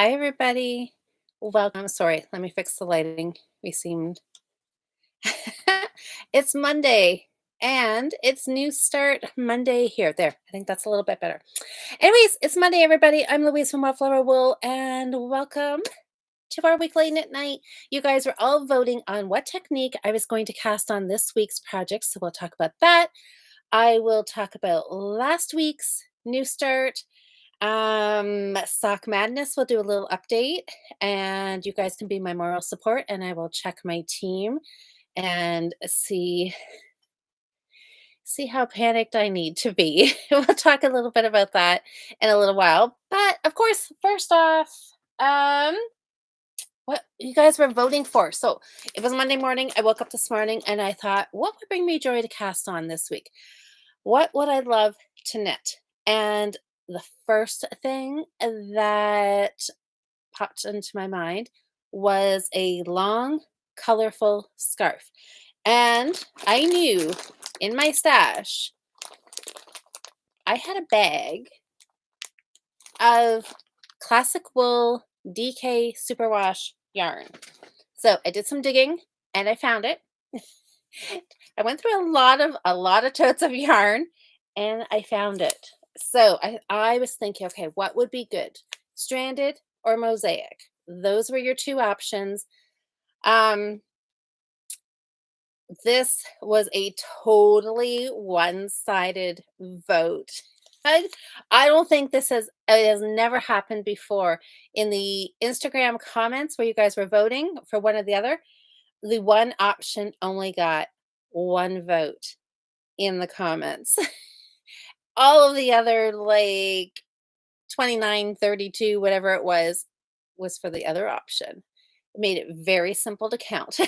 Hi, everybody. Welcome. Sorry, let me fix the lighting. We seemed. It's Monday and it's New Start Monday here. There, I think that's a little bit better. Anyways, it's Monday, everybody. I'm Louise from Wildflower Wool, and welcome to our weekly knit night. You guys were all voting on what technique I was going to cast on this week's project, so we'll talk about that. I will talk about last week's New Start. Sock Madness will do a little update, and you guys can be my moral support, and I will check my team and see how panicked I need to be. We'll talk a little bit about that in a little while. But of course, first off, um, what you guys were voting for. So it was Monday morning. I woke up this morning and I thought, what would bring me joy to cast on this week? What would I love to knit? And the first thing that popped into my mind was a long, colorful scarf. And I knew in my stash, I had a bag of classic wool DK superwash yarn. So I did some digging and I found it. I went through a lot of totes of yarn and I found it. So I was thinking, okay, what would be good? Stranded or mosaic? Those were your two options. Um, this was a totally one-sided vote. I, I don't think it has never happened before. In the Instagram comments where you guys were voting for one or the other, the one option only got one vote in the comments. All of the other, like, 29, 32, whatever it was for the other option. It made it very simple to count.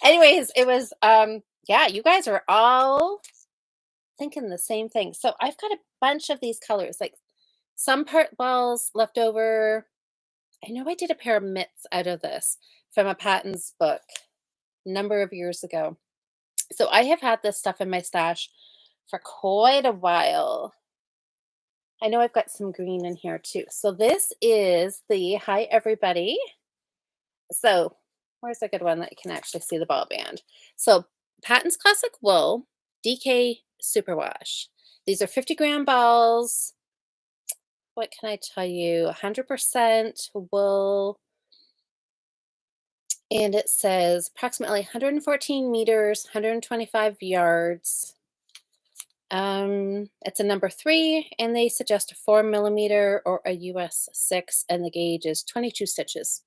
Anyways, it was, yeah, you guys are all thinking the same thing. So I've got a bunch of these colors, like some part balls left over. I know I did a pair of mitts out of this from a Patton's book a number of years ago. So I have had this stuff in my stash for quite a while. I know I've got some green in here too. So this is the Hi Everybody. So where's a good one that you can actually see the ball band? So Patton's Classic Wool DK Superwash. These are 50-gram balls. What can I tell you? 100% wool. And it says approximately 114 meters, 125 yards. It's a number 3, and they suggest a 4 millimeter or a US 6, and the gauge is 22 stitches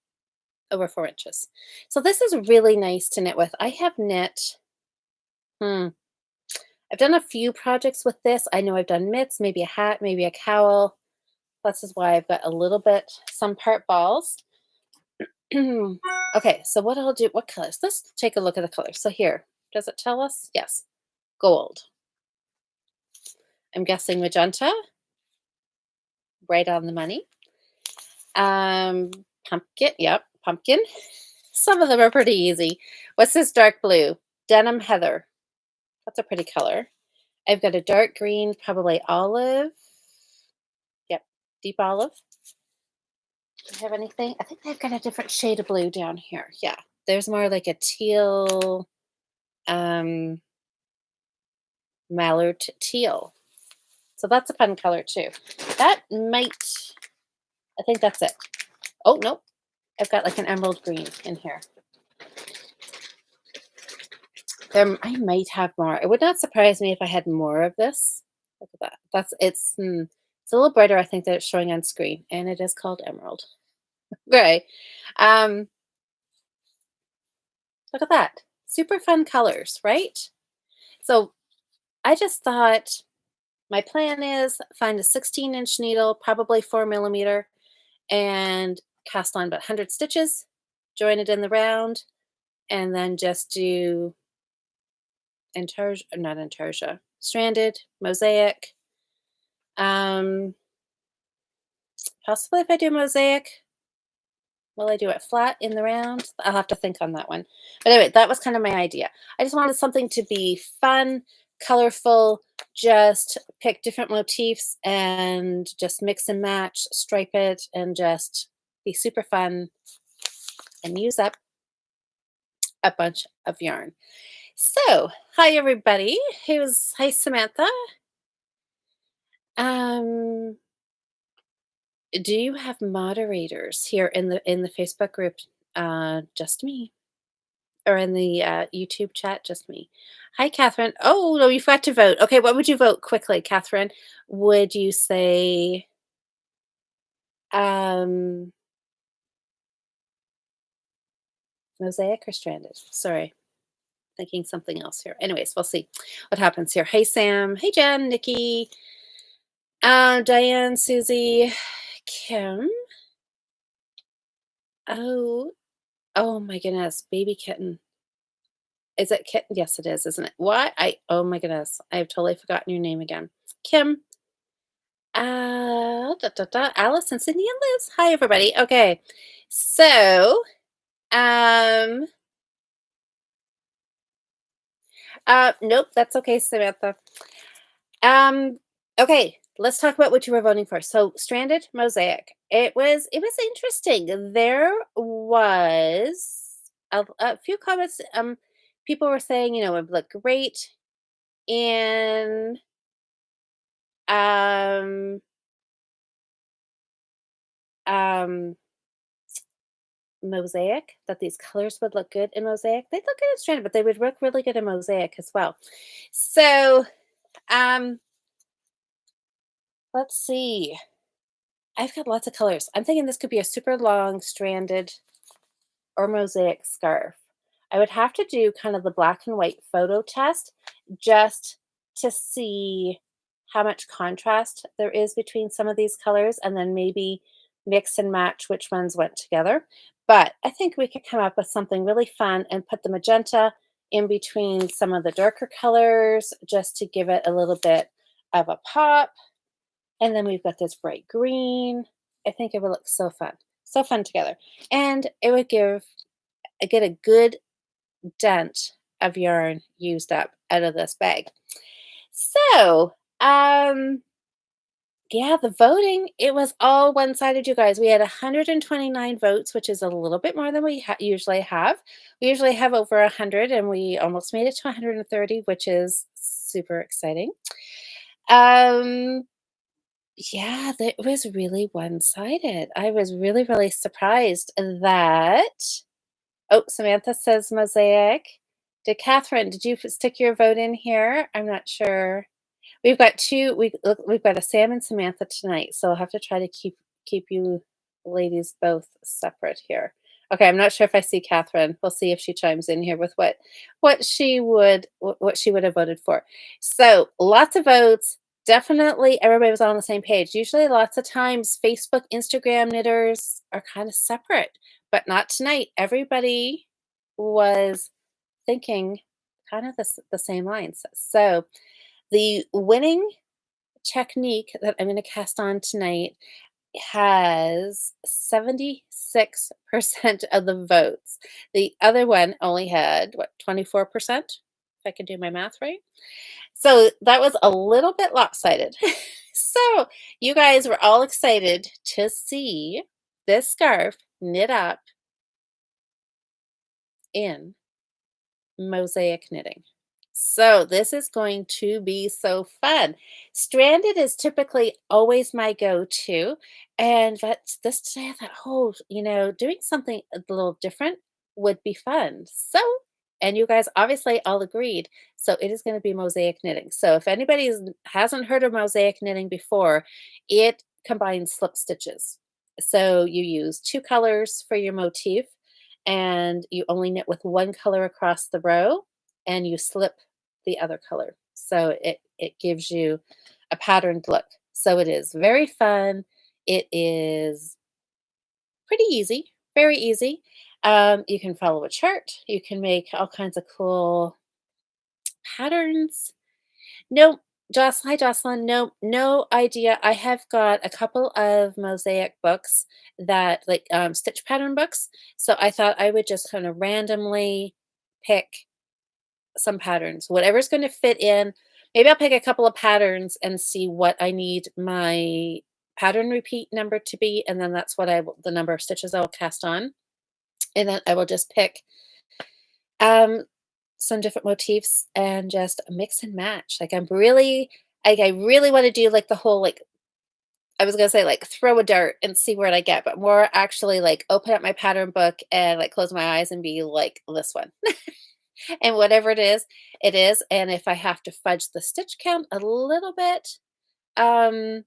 over 4 inches. So this is really nice to knit with. I have knit, I've done a few projects with this. I know I've done mitts, maybe a hat, maybe a cowl. This is why I've got a little bit, some part balls. Okay, so what I'll do, what colors? Let's take a look at the colors. So here, does it tell us? Yes, gold. I'm guessing magenta, right on the money. Pumpkin, yep, pumpkin. Some of them are pretty easy. What's this dark blue? Denim heather. That's a pretty color. I've got a dark green, probably olive. Yep, deep olive. Do I have anything? I think they've got a different shade of blue down here. Yeah, there's more like a teal, mallard teal. So that's a fun color too. That might, I think that's it. Oh, nope. I've got like an emerald green in here. I might have more. It would not surprise me if I had more of this. Look at that. It's a little brighter, I think, that it's showing on screen, and it is called emerald gray. Look at that. Super fun colors, right? So I just thought my plan is find a 16-inch needle, probably 4 millimeter, and cast on about 100 stitches, join it in the round, and then just do not intarsia, stranded, mosaic. Possibly if I do mosaic, will I do it flat in the round? I'll have to think on that one. But anyway, that was kind of my idea. I just wanted something to be fun, colorful, just pick different motifs and just mix and match, stripe it, and just be super fun and use up a bunch of yarn. So, hi everybody. Hi Samantha. Um, do you have moderators here in the Facebook group? Just me, or in the YouTube chat? Just me. Hi, Catherine. Oh no, you've got to vote. Okay, what would you vote quickly, Catherine? Would you say um, mosaic or stranded? Sorry, thinking something else here. Anyways, we'll see what happens here. Hey, Sam. Hey, Jen, Nikki, Diane, Susie, Kim. Oh, oh my goodness, baby kitten. Is it kitten? Yes, it is, isn't it? What? Oh my goodness, I've totally forgotten your name again. Kim, Alice and Sydney and Liz. Hi, everybody. Okay, so, um, nope, that's okay, Samantha. Okay, let's talk about what you were voting for. So, stranded mosaic. It was interesting. There was a few comments. People were saying, it would look great in um um mosaic, that these colors would look good in mosaic. They'd look good in stranded, but they would look really good in mosaic as well. So, um, let's see. I've got lots of colors. I'm thinking this could be a super long stranded or mosaic scarf. I would have to do kind of the black and white photo test just to see how much contrast there is between some of these colors, and then maybe mix and match which ones went together. But I think we could come up with something really fun and put the magenta in between some of the darker colors just to give it a little bit of a pop. And then we've got this bright green. I think it would look so fun. So fun together. And it would get a good dent of yarn used up out of this bag. So, yeah, the voting, it was all one-sided, you guys. We had 129 votes, which is a little bit more than we usually have. We usually have over 100, and we almost made it to 130, which is super exciting. Um, yeah, that was really one-sided. I was really, really surprised that oh, Samantha says mosaic. Did you stick your vote in here? I'm not sure. We've got two. We've got a Sam and Samantha tonight, so I'll have to try to keep you ladies both separate here. Okay, I'm not sure if I see Catherine. We'll see if she chimes in here with what she would have voted for. So lots of votes. Definitely, everybody was on the same page. Usually, lots of times, Facebook, Instagram knitters are kind of separate, but not tonight. Everybody was thinking kind of the same lines. So the winning technique that I'm going to cast on tonight has 76% of the votes. The other one only had, what, 24%? If I can do my math right. So that was a little bit lopsided. So you guys were all excited to see this scarf knit up in mosaic knitting. So this is going to be so fun. Stranded is typically always my go-to, and that's this today I thought, oh, doing something a little different would be fun. So, and you guys obviously all agreed. So it is going to be mosaic knitting. So if anybody hasn't heard of mosaic knitting before, it combines slip stitches. So you use two colors for your motif, and you only knit with one color across the row, and you slip the other color. So it gives you a patterned look. So it is very fun. It is pretty easy, very easy. You can follow a chart. You can make all kinds of cool patterns. No, Jocelyn, hi Jocelyn. No, no idea. I have got a couple of mosaic books that like stitch pattern books. So I thought I would just kind of randomly pick some patterns, whatever's gonna fit in. Maybe I'll pick a couple of patterns and see what I need my pattern repeat number to be, and then that's what I will the number of stitches I will cast on, and then I will just pick, um, some different motifs and just mix and match. I really wanna do, like, the whole, like I was gonna say, like, throw a dart and see what I get, but more actually, like, open up my pattern book and, like, close my eyes and be like, "This one." And whatever it is, and if I have to fudge the stitch count a little bit, um,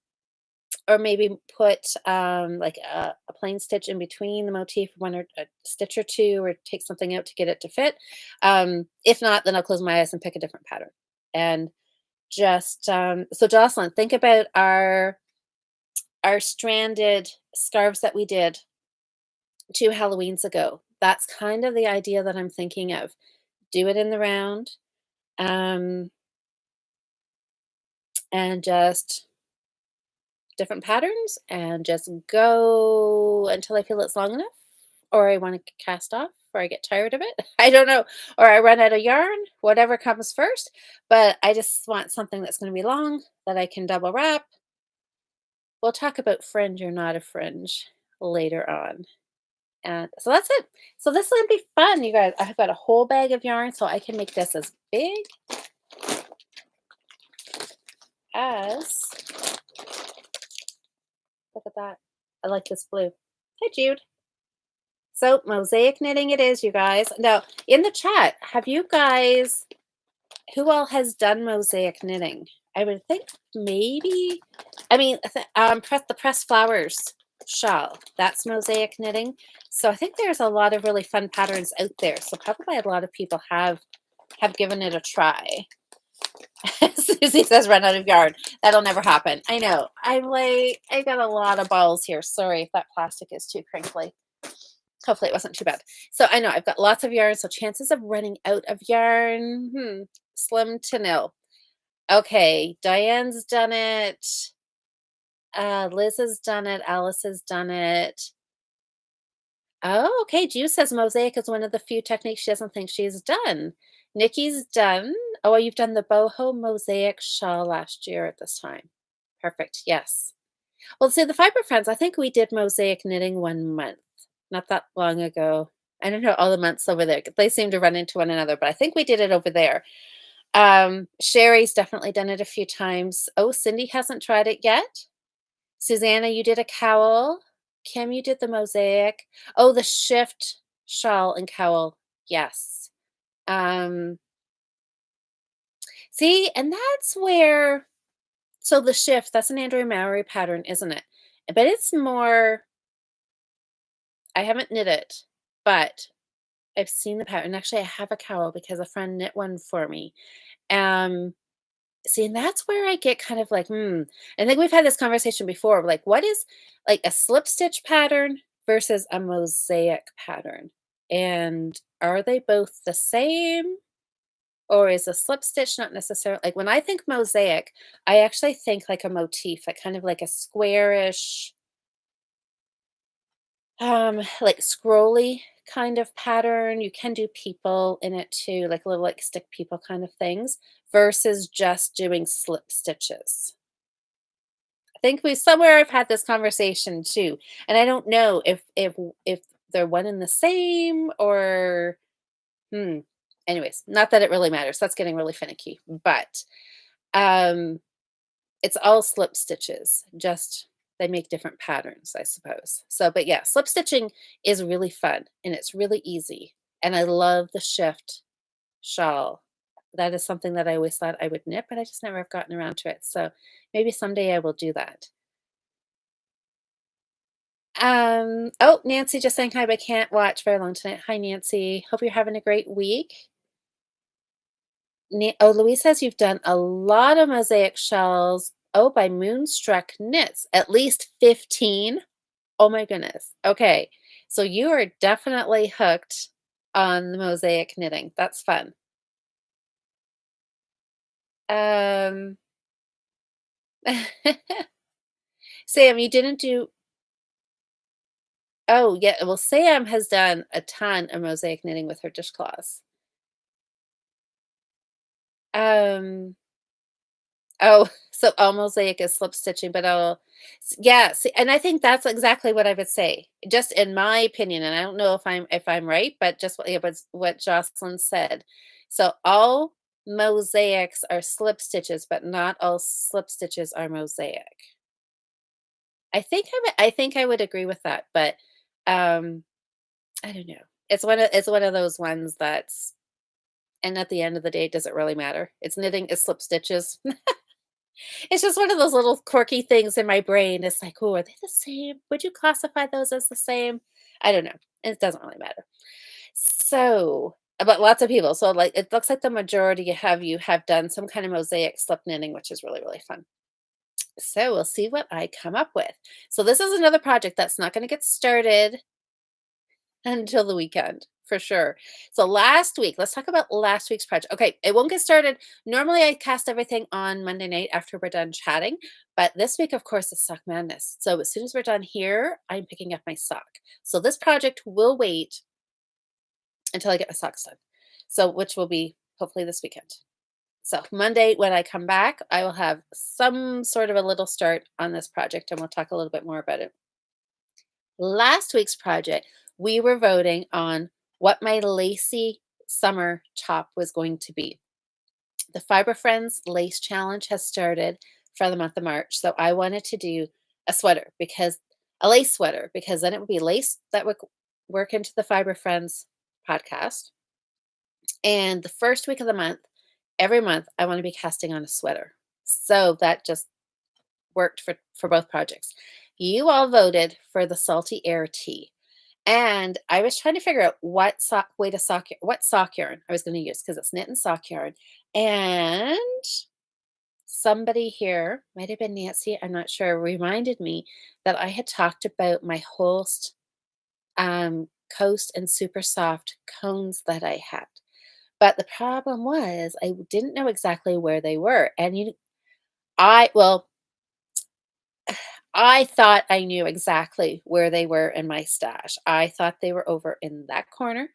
or maybe put, like, a plain stitch in between the motif, 1 or a stitch or 2, or take something out to get it to fit. If not, then I'll close my eyes and pick a different pattern. And just, so Jocelyn, think about our stranded scarves that we did 2 Halloweens ago. That's kind of the idea that I'm thinking of. Do it in the round, um, and just different patterns, and just go until I feel it's long enough, or I want to cast off, or I get tired of it. I don't know, or I run out of yarn, whatever comes first. But I just want something that's going to be long that I can double wrap. We'll talk about fringe or not a fringe later on. And so that's it. So this is gonna be fun, you guys. I've got a whole bag of yarn, so I can make this as big as, look at that. I like this blue. Hi, Jude. So mosaic knitting it is, you guys. Now, in the chat, have you guys, who all has done mosaic knitting? I would think maybe, I mean, the pressed flowers shawl. That's mosaic knitting. So I think there's a lot of really fun patterns out there. So probably a lot of people have given it a try. Susie says run out of yarn. That'll never happen. I know. I got a lot of balls here. Sorry if that plastic is too crinkly. Hopefully it wasn't too bad. So I know I've got lots of yarn. So chances of running out of yarn, slim to nil. Okay, Diane's done it. Liz has done it. Alice has done it. Oh, okay. Juice says mosaic is one of the few techniques she doesn't think she's done. Nikki's done. Oh, you've done the boho mosaic shawl last year at this time. Perfect. Yes. Well, see, the Fiber Friends, I think we did mosaic knitting 1 month, not that long ago. I don't know all the months over there. They seem to run into one another, but I think we did it over there. Sherry's definitely done it a few times. Oh, Cindy hasn't tried it yet. Susanna, you did a cowl. Kim, you did the mosaic. Oh, the shift shawl and cowl. Yes. Um, see, and that's where, so the shift, that's an Andrea Mowry pattern, isn't it? But it's more, I haven't knit it, but I've seen the pattern. Actually, I have a cowl because a friend knit one for me. Um, See, and that's where I get kind of like, I think we've had this conversation before. Like, what is like a slip stitch pattern versus a mosaic pattern? And are they both the same? Or is a slip stitch not necessarily like when I think mosaic, I actually think like a motif, like kind of like a squarish, like scrolly kind of pattern. You can do people in it too, like little like stick people kind of things, versus just doing slip stitches. I think we somewhere I've had this conversation too, and I don't know if they're one and the same or hmm. Anyways, not that it really matters. That's getting really finicky, but um, it's all slip stitches. Just they make different patterns, I suppose. So, but yeah, slip stitching is really fun and it's really easy, and I love the shift shawl. That is something that I always thought I would knit, but I just never have gotten around to it. So maybe someday I will do that. Oh, Nancy just saying hi, but can't watch very long tonight. Hi, Nancy. Hope you're having a great week. Oh, Louise says you've done a lot of mosaic shells. Oh, by Moonstruck Knits, at least 15. Oh my goodness. Okay. So you are definitely hooked on the mosaic knitting. That's fun. Um, Sam, you didn't do, oh, yeah. Well, Sam has done a ton of mosaic knitting with her dishcloths. Um, oh, so all mosaic is slip stitching, but yeah, see, and I think that's exactly what I would say, just in my opinion, and I don't know if I'm right, but just what, yeah, but what Jocelyn said. So all mosaics are slip stitches, but not all slip stitches are mosaic. I think I would agree with that, but um, I don't know. It's one of those ones that's, and at the end of the day, does it really matter? It's knitting, it's slip stitches. It's just one of those little quirky things in my brain. It's like, "Oh, are they the same? Would you classify those as the same?" I don't know. It doesn't really matter. So, but lots of people. So, like, it looks like the majority have you have done some kind of mosaic slip knitting, which is really, really fun. So, we'll see what I come up with. So, this is another project that's not going to get started until the weekend, for sure. So last week, let's talk about last week's project. Okay, it won't get started. Normally, I cast everything on Monday night after we're done chatting, but this week, of course, is Sock Madness. So as soon as we're done here, I'm picking up my sock. So this project will wait until I get my socks done. So which will be hopefully this weekend. So Monday, when I come back, I will have some sort of a little start on this project, and we'll talk a little bit more about it. Last week's project, we were voting on what my lacy summer top was going to be. The Fiber Friends Lace Challenge has started for the month of March. So I wanted to do a sweater, because a lace sweater, because then it would be lace that would work into the Fiber Friends podcast. And the first week of the month, every month, I want to be casting on a sweater. So that just worked for both projects. You all voted for the Salty Air Tea. And I was trying to figure out what sock yarn I was going to use, because it's knit and sock yarn. And somebody here, might have been Nancy, I'm not sure, reminded me that I had talked about my Holst Coast and Super Soft cones that I had. But the problem was I didn't know exactly where they were. And well, I thought I knew exactly where they were in my stash. I thought they were over in that corner,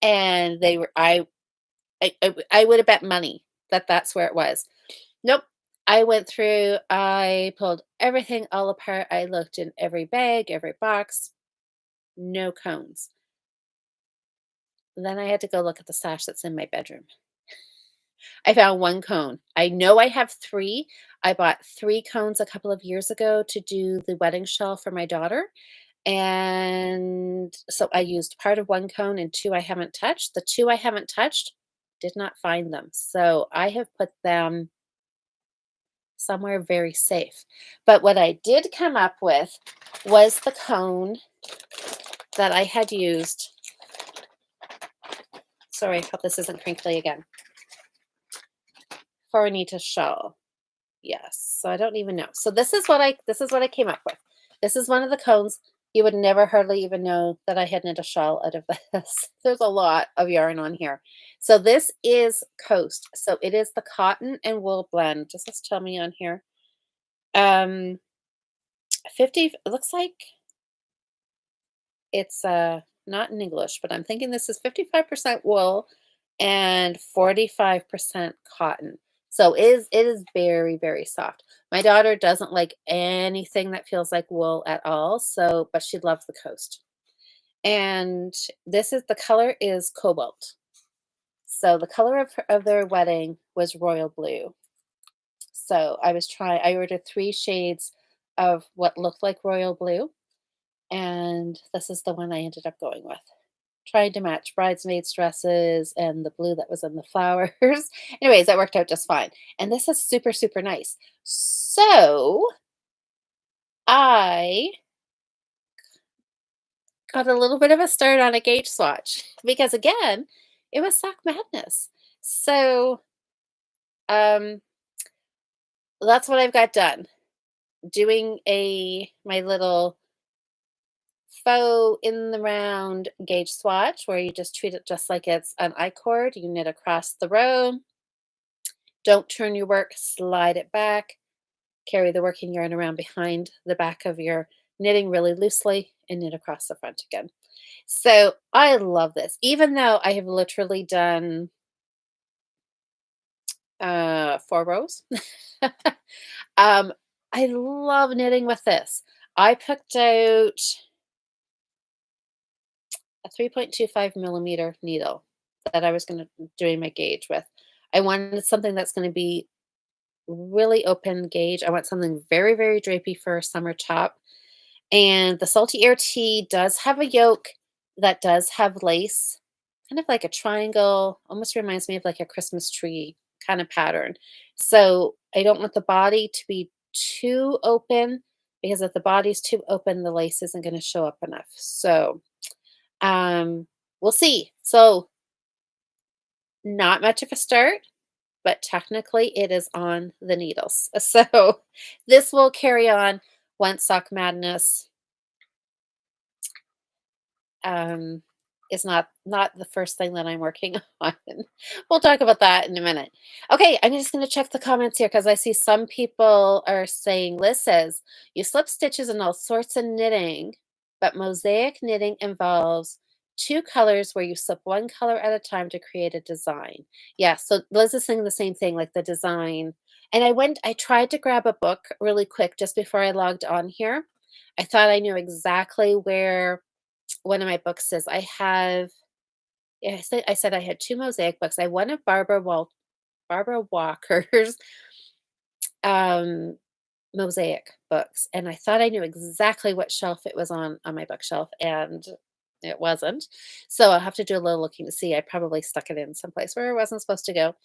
and they were I would have bet money that that's where it was. Nope. I went through, I pulled everything all apart. I looked in every bag, every box, no cones. Then I had to go look at the stash that's in my bedroom. I found one cone. I know I have three. I bought three cones a couple of years ago to do the wedding shawl for my daughter. And so I used part of one cone and two I haven't touched. The two I haven't touched, did not find them. So I have put them somewhere very safe. But what I did come up with was the cone that I had used. Sorry, I hope this isn't crinkly again. For Anita's shawl. Yes. So I don't even know. So this is what I came up with. This is one of the cones. You would never hardly even know that I had knit a shawl out of this. There's a lot of yarn on here. So this is Coast. So it is the cotton and wool blend. Just let's tell me on here. 50, it looks like it's not in English, but I'm thinking this is 55% wool and 45% cotton. So it is very, very soft. My daughter doesn't like anything that feels like wool at all. So, but she loves the Coast. And this is, the color is cobalt. So the color of their wedding was royal blue. So I ordered three shades of what looked like royal blue. And this is the one I ended up going with. Trying to match bridesmaids' dresses and the blue that was in the flowers. Anyways, that worked out just fine. And this is super, super nice. So I got a little bit of a start on a gauge swatch because, again, it was Sock Madness. So um, that's what I've got done. Doing my little faux in the round gauge swatch, where you just treat it just like it's an I-cord. You knit across the row. Don't turn your work, slide it back. Carry the working yarn around behind the back of your knitting really loosely and knit across the front again. So I love this, even though I have literally done 4 rows. Um, I love knitting with this. I picked out a 3.25 millimeter needle that I was gonna doing my gauge with. I wanted something that's gonna be really open gauge. I want something very, very drapey for a summer top. And the Salty Air Tea does have a yoke that does have lace, kind of like a triangle, almost reminds me of like a Christmas tree kind of pattern. So I don't want the body to be too open because if the body's too open, the lace isn't going to show up enough. So we'll see. So not much of a start, but technically it is on the needles. So this will carry on once Sock Madness um, is not the first thing that I'm working on. We'll talk about that in a minute. Okay, I'm just going to check the comments here because I see some people are saying, Liz says, you slip stitches and all sorts of knitting, but mosaic knitting involves two colors where you slip one color at a time to create a design. Yeah, so Liz is saying the same thing, like the design. And I tried to grab a book really quick just before I logged on here. I thought I knew exactly where one of my books is. I have yeah, I said I had 2 mosaic books. I have one of Barbara Walker's, um, mosaic books, and I thought I knew exactly what shelf it was on my bookshelf, and it wasn't. So I'll have to do a little looking to see. I probably stuck it in someplace where it wasn't supposed to go,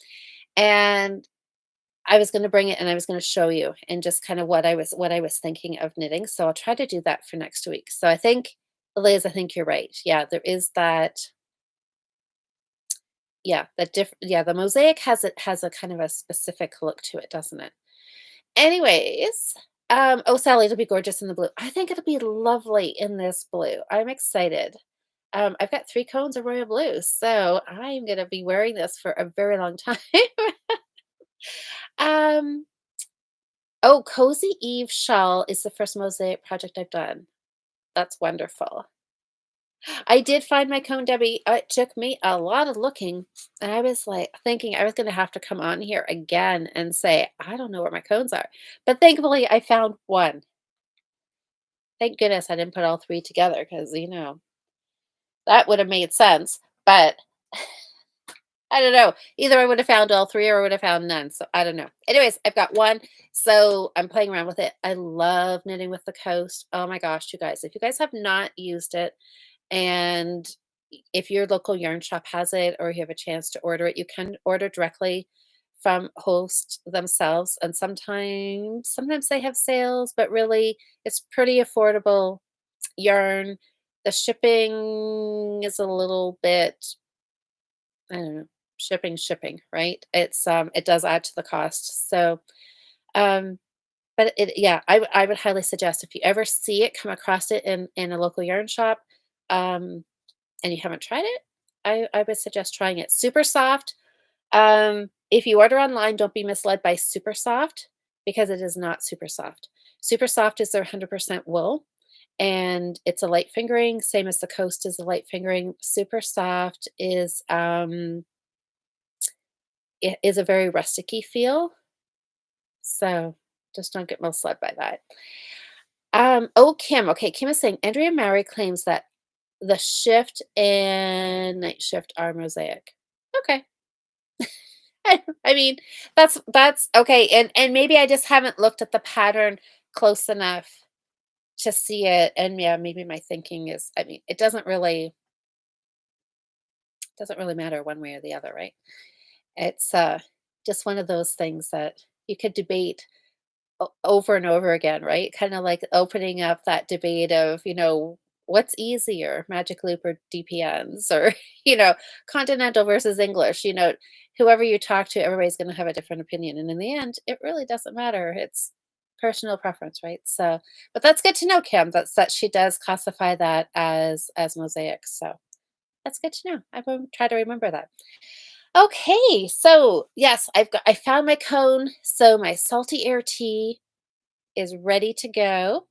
and I was gonna bring it and I was gonna show you and just kind of what I was thinking of knitting. So I'll try to do that for next week. So I think Liz, I think you're right. Yeah, there is that yeah, the mosaic has a kind of a specific look to it, doesn't it? Anyways, oh, Sally, it'll be gorgeous in the blue. I think it'll be lovely in this blue. I'm excited. I've got 3 cones of royal blue, so I'm gonna be wearing this for a very long time. Um, oh, Cozy Eve shawl is the first mosaic project I've done. That's wonderful. I did find my cone, Debbie. It took me a lot of looking, and I was, like, thinking I was gonna have to come on here again and say, "I don't know where my cones are." But thankfully, I found 1. Thank goodness I didn't put all 3 together because that would have made sense, but I don't know. Either I would have found all 3 or I would have found none, so I don't know. Anyways, I've got 1, so I'm playing around with it. I love knitting with the Coast. Oh my gosh, you guys, if you guys have not used it, and if your local yarn shop has it or you have a chance to order it, you can order directly from Host themselves. And sometimes they have sales, but really it's pretty affordable yarn. The shipping is a little bit, I don't know, shipping, right? It does add to the cost. So um but yeah, I would highly suggest if you ever see it, come across it in a local yarn shop, um, and you haven't tried it, I would suggest trying it. Super soft. If you order online, don't be misled by super soft because it is not super soft. Super soft is their 100% wool and it's a light fingering, same as the Coast is a light fingering. Super soft it is a very rusticy feel. So just don't get misled by that. Oh, Kim. Okay, Kim is saying Andrea Mowry claims that the shift and night shift are mosaic. Okay. I mean, that's okay. And maybe I just haven't looked at the pattern close enough to see it. And yeah, maybe my thinking is, I mean, it doesn't really matter one way or the other, right? It's just one of those things that you could debate over and over again, right? Kind of like opening up that debate of, what's easier, Magic Loop or DPNs or, continental versus English, whoever you talk to, everybody's going to have a different opinion. And in the end, it really doesn't matter. It's personal preference, right? So, but that's good to know, Kim, that she does classify that as mosaic. So that's good to know. I will try to remember that. Okay, so yes, I found my cone. So my salty air tea is ready to go.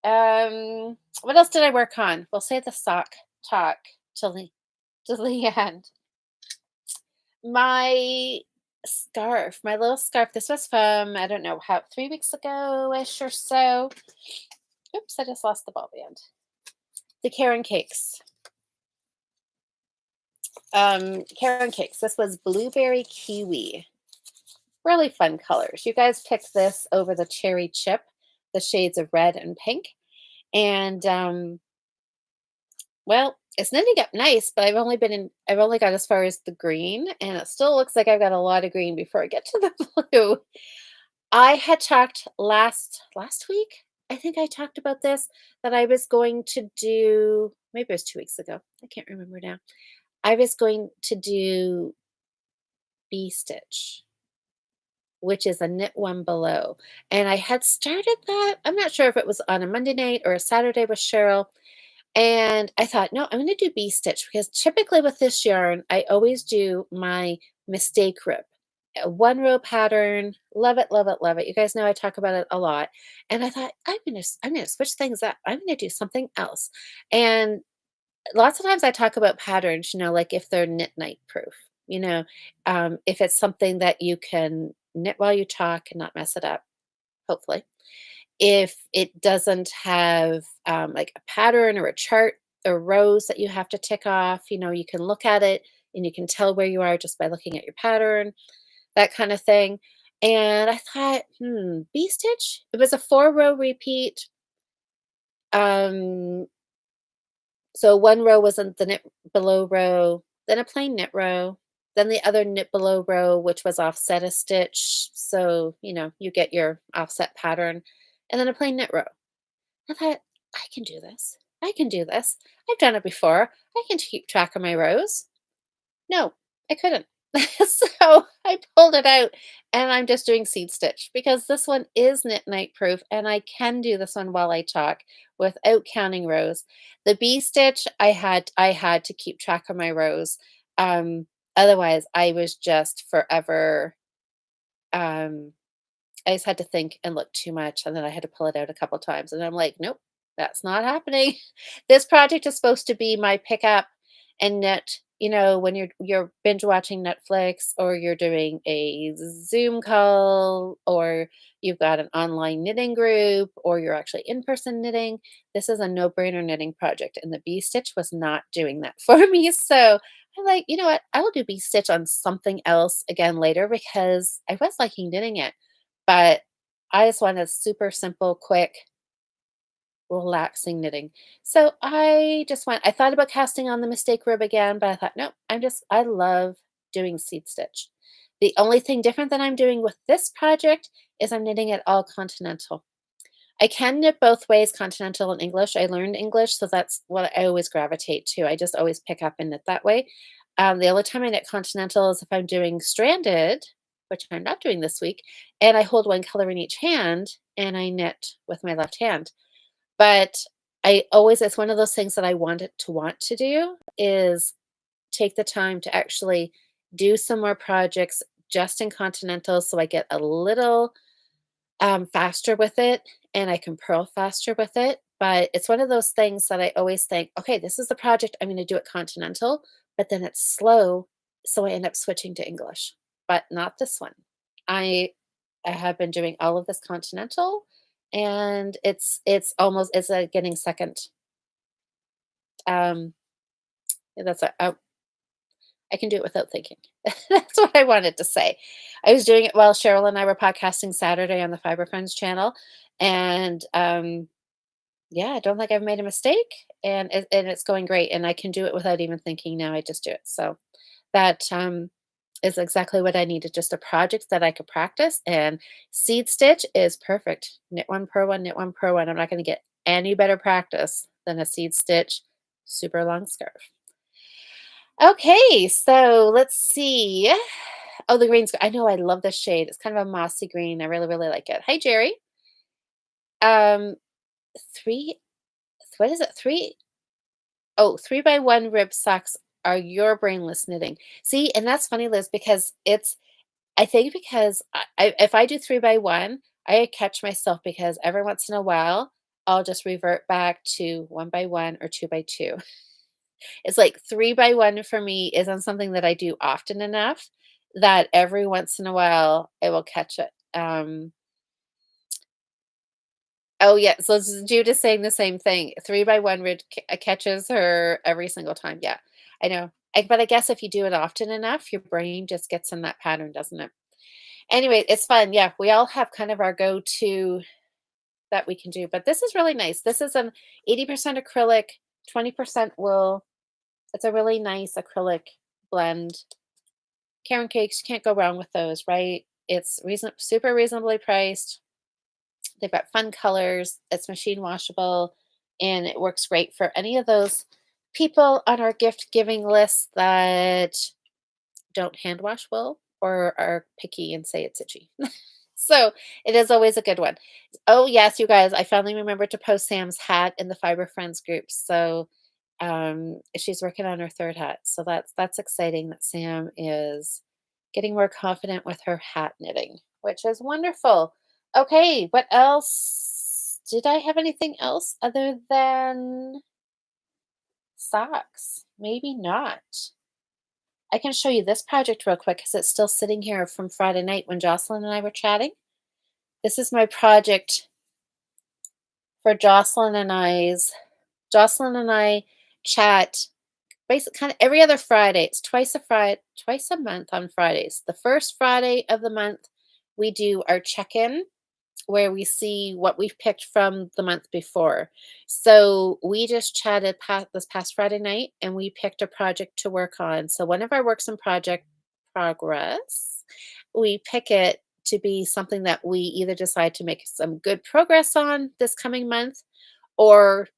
What else did I work on? We'll say the sock talk till the till the end. My scarf, my little scarf. This was from, I don't know, how 3 weeks ago-ish or so. Oops, I just lost the ball band. The Karen Cakes. Karen Cakes. This was blueberry kiwi. Really fun colors. You guys picked this over the cherry chip, the shades of red and pink. And well, it's knitting up nice, but I've only got as far as the green, and it still looks like I've got a lot of green before I get to the blue. I had talked last week. I think I talked about this that I was going to do, maybe it was 2 weeks ago. I can't remember now. I was going to do bee stitch, which is a knit one below. And I had started that. I'm not sure if it was on a Monday night or a Saturday with Cheryl. And I thought, no, I'm going to do bee stitch because typically with this yarn, I always do my mistake rib. A one row pattern, love it, love it, love it. You guys know I talk about it a lot. And I thought, I'm gonna switch things up. I'm gonna do something else. And lots of times I talk about patterns, like if they're knit night proof, if it's something that you can knit while you talk and not mess it up, hopefully. If it doesn't have like a pattern or a chart or rows that you have to tick off, you can look at it and you can tell where you are just by looking at your pattern, that kind of thing. And I thought, bee stitch. It was a 4 row repeat. Um, so one row was in the knit below row, then a plain knit row, then the other knit below row, which was offset a stitch. So, you get your offset pattern, and then a plain knit row. I thought, I can do this. I can do this. I've done it before. I can keep track of my rows. No, I couldn't. So I pulled it out and I'm just doing seed stitch because this one is knit night proof and I can do this one while I talk without counting rows. The bee stitch, I had to keep track of my rows. Um, Otherwise I was just forever um I just had to think and look too much, and then I had to pull it out a couple times, and I'm like, "Nope, that's not happening." This project is supposed to be my pick up and knit, when you're binge watching Netflix or you're doing a Zoom call or you've got an online knitting group or you're actually in-person knitting. This is a no-brainer knitting project, and the bee stitch was not doing that for me, so I'm like, "You know what? I will do bee stitch on something else again later," because I was liking knitting it. But I just wanted super simple, quick, relaxing knitting. So I thought about casting on the mistake rib again, but I thought, no, I love doing seed stitch. The only thing different that I'm doing with this project is I'm knitting it all continental. I can knit both ways, continental and English. I learned English, so that's what I always gravitate to. I just always pick up and knit that way. The only time I knit continental is if I'm doing stranded, which I'm not doing this week, and I hold one color in each hand and I knit with my left hand. But it's one of those things that I want to do is take the time to actually do some more projects just in continental so I get a little faster with it and I can purl faster with it. But it's one of those things that I always think, okay, this is the project, I'm going to do it continental, but then it's slow. So I end up switching to English, but not this one. I I have been doing all of this continental and it's like getting second. Um, that's I can do it without thinking. That's what I wanted to say. I was doing it while Cheryl and I were podcasting Saturday on the Fiber Friends channel, and yeah, I don't think I've made a mistake, and it's going great, and I can do it without even thinking now. I just do it. So that is exactly what I needed. Just a project that I could practice, and seed stitch is perfect. Knit one, purl one, knit one, purl one. I'm not going to get any better practice than a seed stitch super long scarf. Okay, so let's see. Oh, the green's I know I love this shade. It's kind of a mossy green. I really, really like it. Hi, Jerry. Um, three, what is it? Oh, 3x1 rib socks are your brainless knitting. See, and that's funny, Liz, because I think because if I do 3x1, I catch myself because every once in a while, I'll just revert back to 1x1 or 2x2. It's like 3x1 for me isn't something that I do often enough. that every once in a while it will catch it. Oh, yeah, so Jude is saying the same thing. 3 by 1 rid catches her every single time, yeah, I know. But I guess if you do it often enough, your brain just gets in that pattern, doesn't it? Anyway, it's fun, yeah, we all have kind of our go-to that we can do, but this is really nice. This is an 80% acrylic, 20% wool. It's a really nice acrylic blend. Caron cakes, you can't go wrong with those, right? It's super reasonably priced. They've got fun colors. It's machine washable, and it works great for any of those people on our gift giving list that don't hand wash well or are picky and say it's itchy. So it is always a good one. Oh yes, you guys, I finally remembered to post Sam's hat in the Fiber Friends group. So she's working on her third hat. So that's exciting that Sam is getting more confident with her hat knitting, which is wonderful. Okay, what else? Did I have anything else other than socks? Maybe not. I can show you this project real quick because it's still sitting here from Friday night when Jocelyn and I were chatting. This is my project for Jocelyn and I chat basically kind of every other Friday. It's twice a month on Fridays. The first Friday of the month, we do our check-in where we see what we've picked from the month before. So we just chatted this past Friday night and we picked a project to work on. So one of our works in project progress, we pick it to be something that we either decide to make some good progress on this coming month or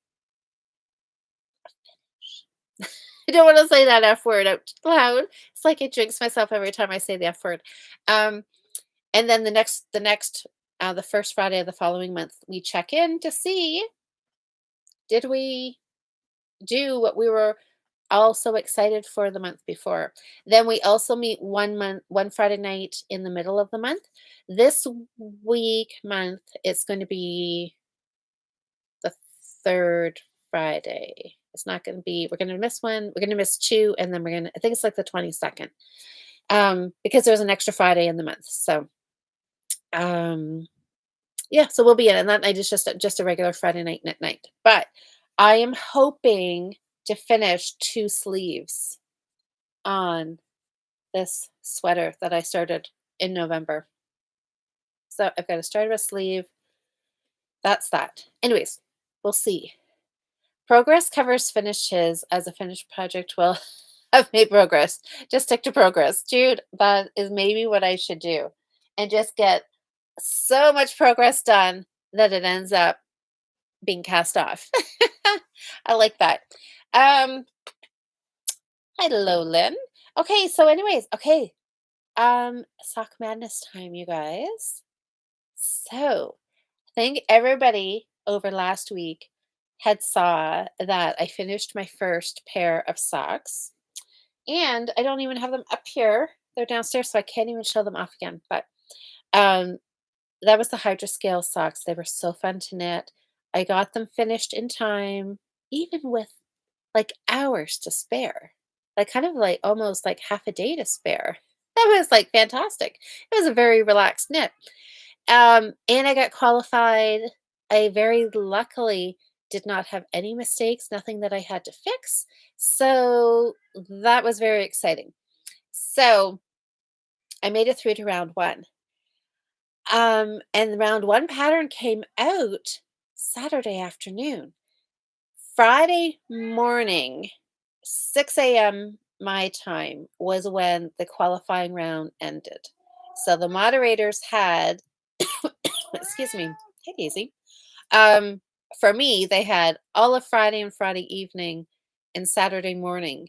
I don't want to say that F word out loud. It's like I jinx myself every time I say the F word. Um, and then the first Friday of the following month, we check in to see did we do what we were all so excited for the month before. Then we also meet one Friday night in the middle of the month. This month, it's going to be the third Friday. It's not going to be, we're going to miss one, we're going to miss two, and then I think it's like the 22nd, because there's an extra Friday in the month. So, um, yeah, so we'll be in, and that night is just a regular Friday night. But I am hoping to finish 2 sleeves on this sweater that I started in November. So I've got to start a sleeve. That's that. Anyways, we'll see. Progress covers finishes as a finished project will have made progress. Just stick to progress. Dude, that is maybe what I should do. And just get so much progress done that it ends up being cast off. I like that. Um, Hello, Lynn. Okay, so anyways, okay. Sock madness time, you guys. So I think everybody over last week had saw that I finished my first pair of socks. And I don't even have them up here. They're downstairs, so I can't even show them off again. But um, that was the Hydra Scale socks. They were so fun to knit. I got them finished in time, even with like hours to spare. Like kind of like almost like half a day to spare. That was like fantastic. It was a very relaxed knit. And I got qualified. I very luckily did not have any mistakes, nothing that I had to fix. So that was very exciting. So I made it through to round one. And the round one pattern came out Saturday afternoon. Friday morning, 6 a.m. my time was when the qualifying round ended. So the moderators had, excuse me, hey Daisy. Um, for me, they had all of Friday and Friday evening and Saturday morning.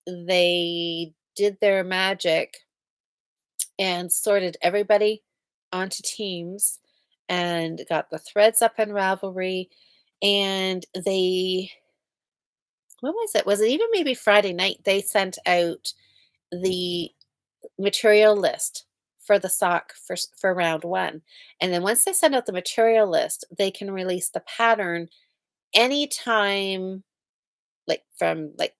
They did their magic and sorted everybody onto teams and got the threads up in Ravelry. And when was it? Was it even maybe Friday night? They sent out the material list for the sock for round one. And then once they send out the material list, they can release the pattern anytime, like from like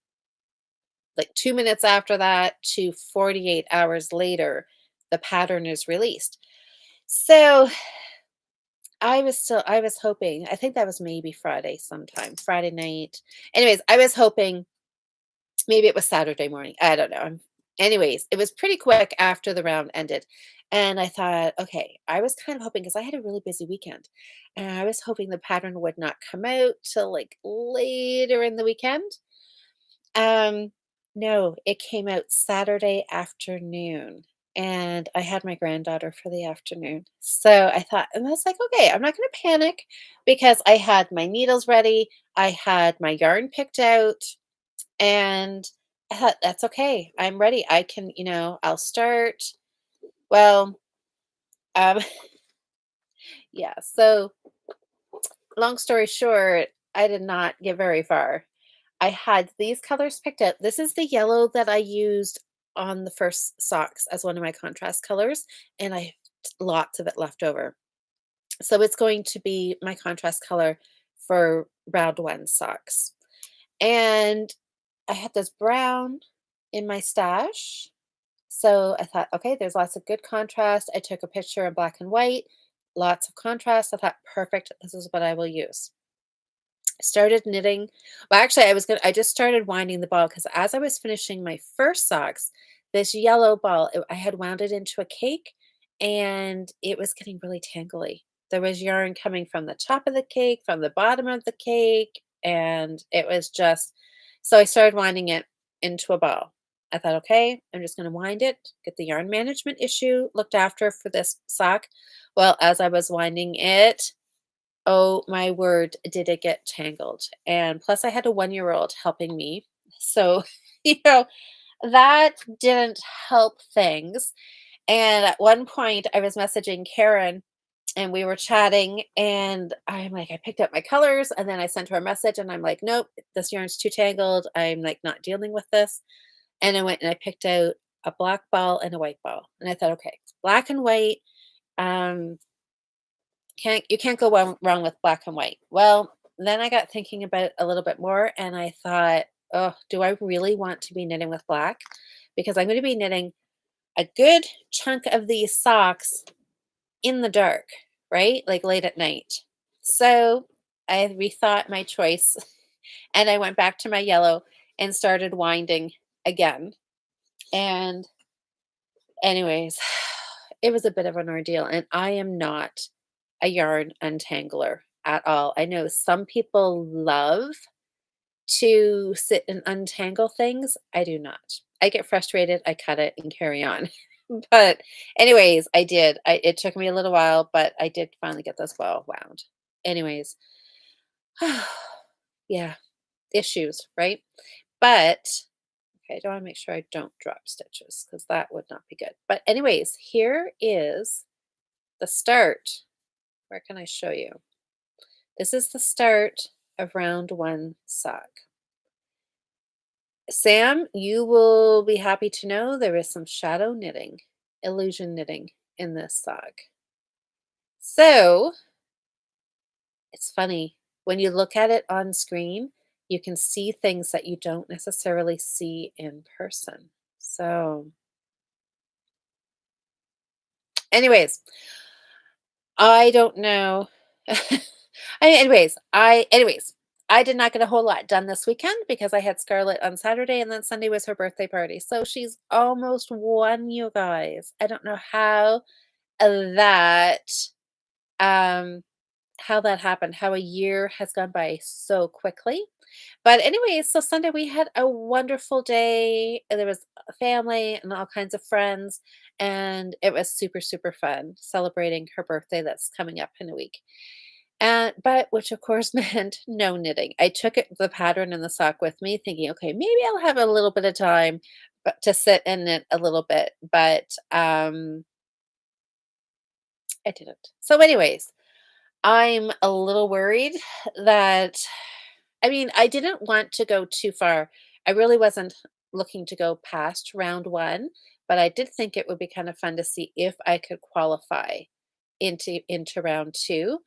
like 2 minutes after that to 48 hours later, the pattern is released. So, I was hoping, I think that was maybe Friday sometime, Friday night. Anyways, I was hoping maybe it was Saturday morning, I don't know. Anyways, it was pretty quick after the round ended, and I thought, "Okay," I was kind of hoping because I had a really busy weekend, and I was hoping the pattern would not come out till, like, later in the weekend. Um, no, it came out Saturday afternoon, and I had my granddaughter for the afternoon. So I thought, and I was like, okay, I'm not going to panic because I had my needles ready, I had my yarn picked out, and I thought, that's okay. I'm ready. I can, I'll start. Well, um, yeah. So long story short, I did not get very far. I had these colors picked out. This is the yellow that I used on the first socks as one of my contrast colors, and I have lots of it left over. So it's going to be my contrast color for round one socks. And I had this brown in my stash. So I thought, okay, there's lots of good contrast. I took a picture in black and white, lots of contrast. I thought, perfect, this is what I will use. Started knitting. Well, actually, I just started winding the ball because as I was finishing my first socks, this yellow ball, I had wound it into a cake and it was getting really tangly. There was yarn coming from the top of the cake, from the bottom of the cake, and it was just, so I started winding it into a ball. I thought, okay, I'm just going to wind it, get the yarn management issue looked after for this sock. Well, as I was winding it, oh my word, did it get tangled. And plus I had a 1-year-old helping me. So, you know, that didn't help things. And at one point I was messaging Karen and we were chatting and I'm like, I picked up my colors and then I sent her a message and I'm like, nope, this yarn's too tangled. I'm like not dealing with this. And I went and I picked out a black ball and a white ball. And I thought, okay, black and white. Um, you can't go wrong with black and white. Well, then I got thinking about it a little bit more and I thought, oh, do I really want to be knitting with black? Because I'm going to be knitting a good chunk of these socks in the dark, right? Like late at night. So I rethought my choice and I went back to my yellow and started winding again. And, anyways, it was a bit of an ordeal. And I am not a yarn untangler at all. I know some people love to sit and untangle things. I do not. I get frustrated, I cut it and carry on. But anyways, I did. It took me a little while, but I did finally get this well wound. Anyways, yeah, issues, right? But okay, I don't want to make sure I don't drop stitches because that would not be good. But anyways, here is the start. Where can I show you? This is the start of round one sock. Sam, you will be happy to know there is some shadow knitting, illusion knitting in this sock. So it's funny when you look at it on screen, you can see things that you don't necessarily see in person. So, anyways, I don't know. Anyways, I did not get a whole lot done this weekend because I had Scarlett on Saturday and then Sunday was her birthday party. So she's almost 1, you guys. I don't know that um how that happened, how a year has gone by so quickly. But anyways, so Sunday we had a wonderful day. And there was a family and all kinds of friends, and it was super, super fun celebrating her birthday that's coming up in a week. And but which of course meant no knitting. I took the pattern and the sock with me, thinking, okay, maybe I'll have a little bit of time to sit and knit a little bit, but I didn't. So, anyways, I'm a little worried that, I mean, I didn't want to go too far. I really wasn't looking to go past round one, but I did think it would be kind of fun to see if I could qualify into round two.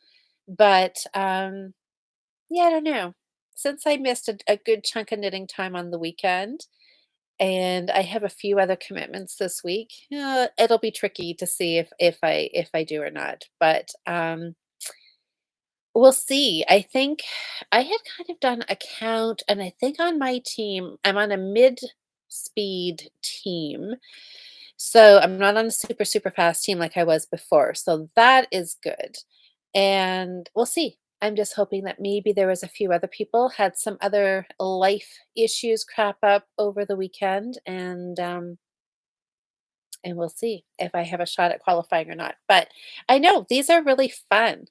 But yeah, I don't know. Since I missed a good chunk of knitting time on the weekend, and I have a few other commitments this week. It'll be tricky to see if I do or not, but we'll see. I think I had kind of done a count, and I think on my team, I'm on a mid-speed team. So I'm not on a super, super fast team like I was before. So that is good. And we'll see. I'm just hoping that maybe there was a few other people had some other life issues crop up over the weekend, and we'll see if I have a shot at qualifying or not. But I know these are really fun.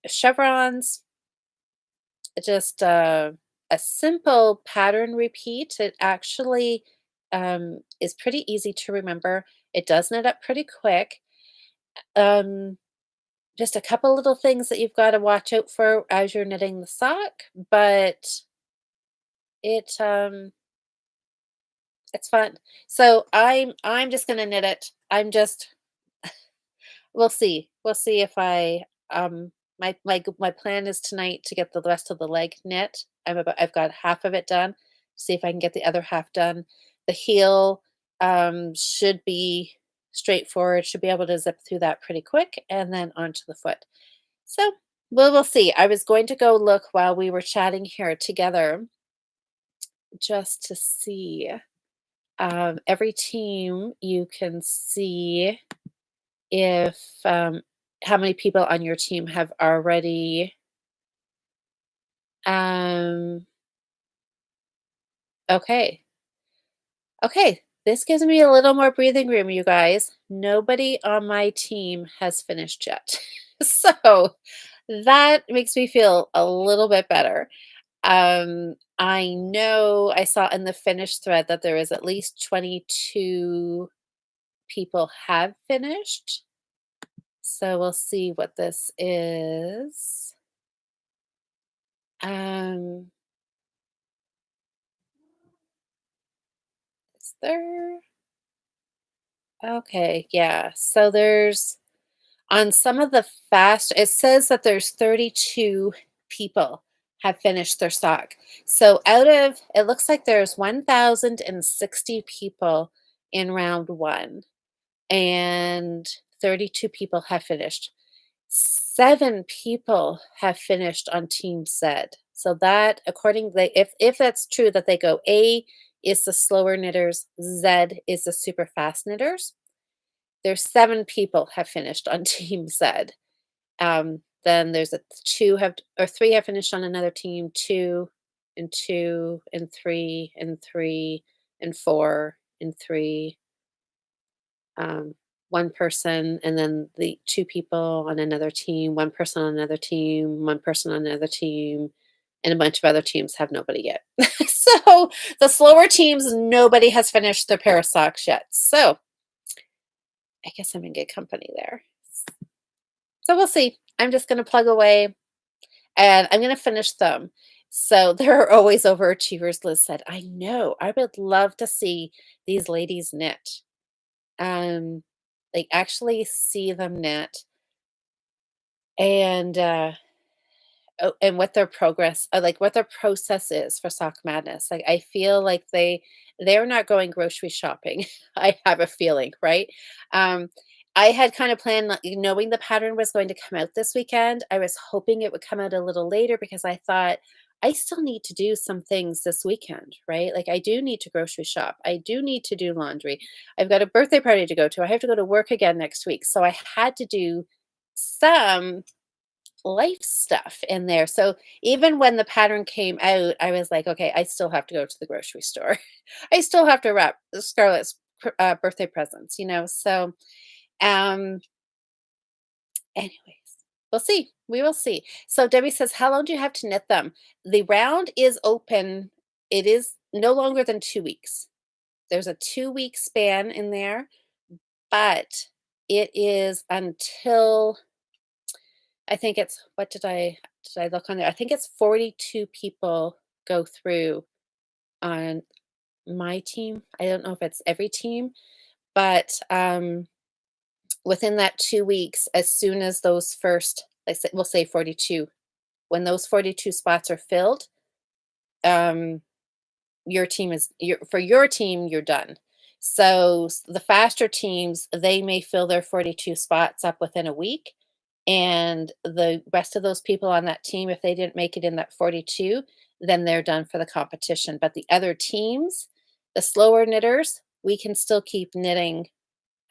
Chevrons, just a simple pattern repeat. It actually is pretty easy to remember. It does knit up pretty quick. Um, just a couple little things that you've got to watch out for as you're knitting the sock, but it it's fun. So I'm just gonna knit it. We'll see. We'll see if I my plan is tonight to get the rest of the leg knit. I've got half of it done. See if I can get the other half done. The heel should be straightforward. Should be able to zip through that pretty quick, and then onto the foot. So we'll see. I was going to go look while we were chatting here together just to see every team. You can see if how many people on your team have already um okay. Okay, this gives me a little more breathing room, you guys. Nobody on my team has finished yet. So that makes me feel a little bit better. I know I saw in the finish thread that there is at least 22 people have finished. So we'll see what this is. Um, is there? Okay, yeah. So there's on some of the fast, it says that there's 32 people have finished their sock. So out of, it looks like there's 1,060 people in round one, and 32 people have finished. 7 people have finished on Team Zed. So that, according they if that's true that they go A is the slower knitters, Z is the super fast knitters. There's 7 people have finished on Team Zed. Then there's a 2 have or 3 have finished on another team, 2 and 2 and 3 and 3 and 4 and 3, um, 1 person, and then the 2 people on another team, 1 person on another team, 1 person on another team, and a bunch of other teams have nobody yet. So the slower teams, nobody has finished their pair of socks yet. So I guess I'm in good company there. So we'll see. I'm just going to plug away and I'm going to finish them. So there are always overachievers, Liz said. I know. I would love to see these ladies knit. Um, like actually see them knit and oh, and what their progress like what their process is for Sock Madness. Like I feel like they're not going grocery shopping. I have a feeling, right? Um, I had kind of planned, like, knowing the pattern was going to come out this weekend. I was hoping it would come out a little later because I thought I still need to do some things this weekend, right? Like I do need to grocery shop. I do need to do laundry. I've got a birthday party to go to. I have to go to work again next week. So I had to do some life stuff in there. So even when the pattern came out, I was like, okay, I still have to go to the grocery store. I still have to wrap Scarlett's birthday presents, you know? So, um, anyways, we'll see. We will see. So Debbie says, how long do you have to knit them? The round is open. It is no longer than 2 weeks. There's a 2 week span in there, but it is until I think it's what did I look on there? I think it's 42 people go through on my team. I don't know if it's every team, but within that 2 weeks, as soon as those first, we'll say 42, when those 42 spots are filled, um, your team is for your team, you're done. So the faster teams, they may fill their 42 spots up within a week. And the rest of those people on that team, if they didn't make it in that 42, then they're done for the competition. But the other teams, the slower knitters, we can still keep knitting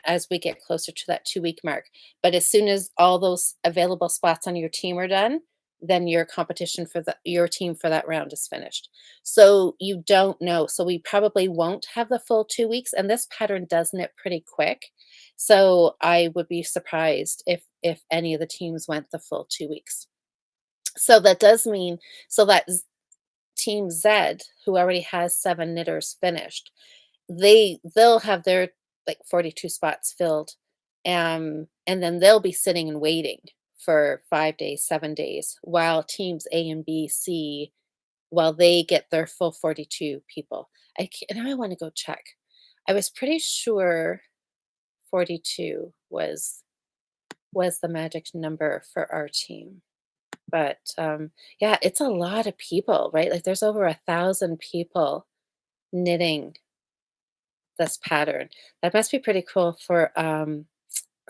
as we get closer to that 2-week mark. But as soon as all those available spots on your team are done, then your competition for your team for that round is finished. So you don't know. So we probably won't have the full 2 weeks, and this pattern does knit pretty quick. So I would be surprised if any of the teams went the full 2 weeks. So that does mean so that team Z, who already has 7 knitters finished, they'll have their, like, 42 spots filled, and then they'll be sitting and waiting for 5 days, 7 days, while teams A and B, C, while they get their full 42 people. Now I wanna go check. I was pretty sure 42 was the magic number for our team, but, yeah, it's a lot of people, right? Like, there's over 1,000 people knitting this pattern. That must be pretty cool for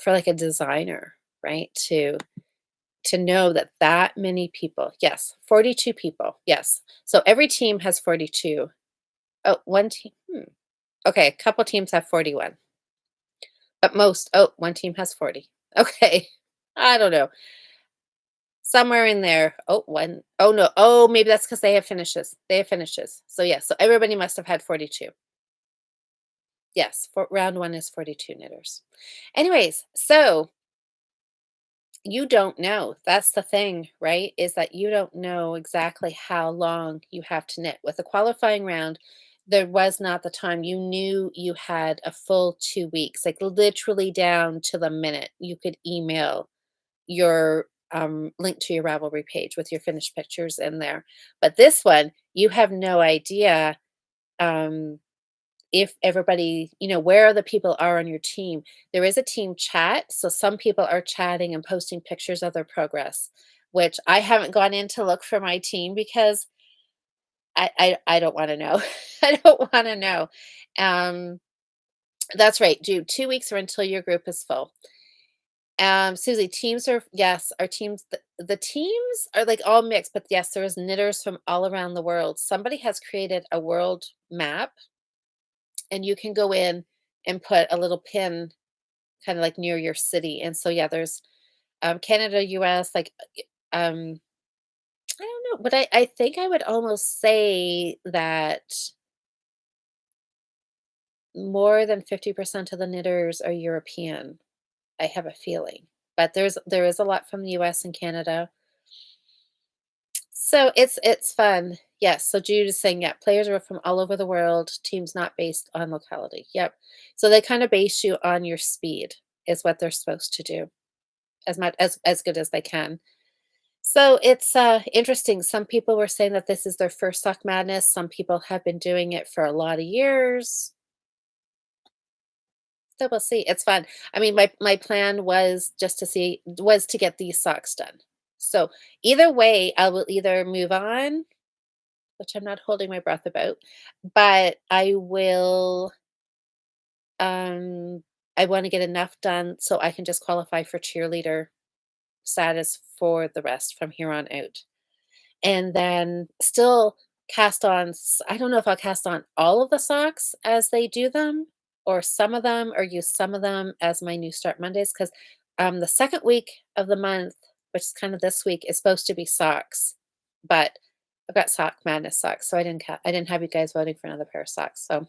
like a designer, right? To know that that many people. Yes, 42 people. Yes. So every team has 42. Oh, one team. Okay, a couple teams have 41. But one team has 40. Okay. I don't know. Somewhere in there. Oh, one. Oh no. Oh, maybe that's because they have finishes. They have finishes. So yes, so everybody must have had 42. Yes, for round one is 42 knitters. Anyways, so you don't know. That's the thing, right? Is that you don't know exactly how long you have to knit. With the qualifying round, there was not the time. You knew you had a full 2 weeks, like literally down to the minute. You could email your link to your Ravelry page with your finished pictures in there. But this one, you have no idea. If everybody, where the people are on your team. There is a team chat, so some people are chatting and posting pictures of their progress, which I haven't gone in to look for my team because I don't want to know. I don't want to know. Um, that's right. Do 2 weeks or until your group is full. Susie, teams are yes, our teams. The teams are like all mixed, but yes, there is knitters from all around the world. Somebody has created a world map and you can go in and put a little pin kind of like near your city. And so yeah, there's Canada, US, like um I don't know, but I think I would almost say that more than 50% of the knitters are European. I have a feeling. But there is a lot from the US and Canada. So it's fun. Yes. So Jude is saying, yeah, players are from all over the world, teams not based on locality. Yep. So they kind of base you on your speed is what they're supposed to do as much as good as they can. So it's interesting. Some people were saying that this is their first Sock Madness. Some people have been doing it for a lot of years. So we'll see. It's fun. I mean, my plan was to get these socks done. So either way, I will either move on, which I'm not holding my breath about, but um I want to get enough done so I can just qualify for cheerleader status for the rest from here on out. And then still I don't know if I'll cast on all of the socks as they do them or some of them or use some of them as my New Start Mondays because the second week of the month, which is kind of this week, is supposed to be socks, but I've got Sock Madness socks, so I didn't have you guys voting for another pair of socks. So,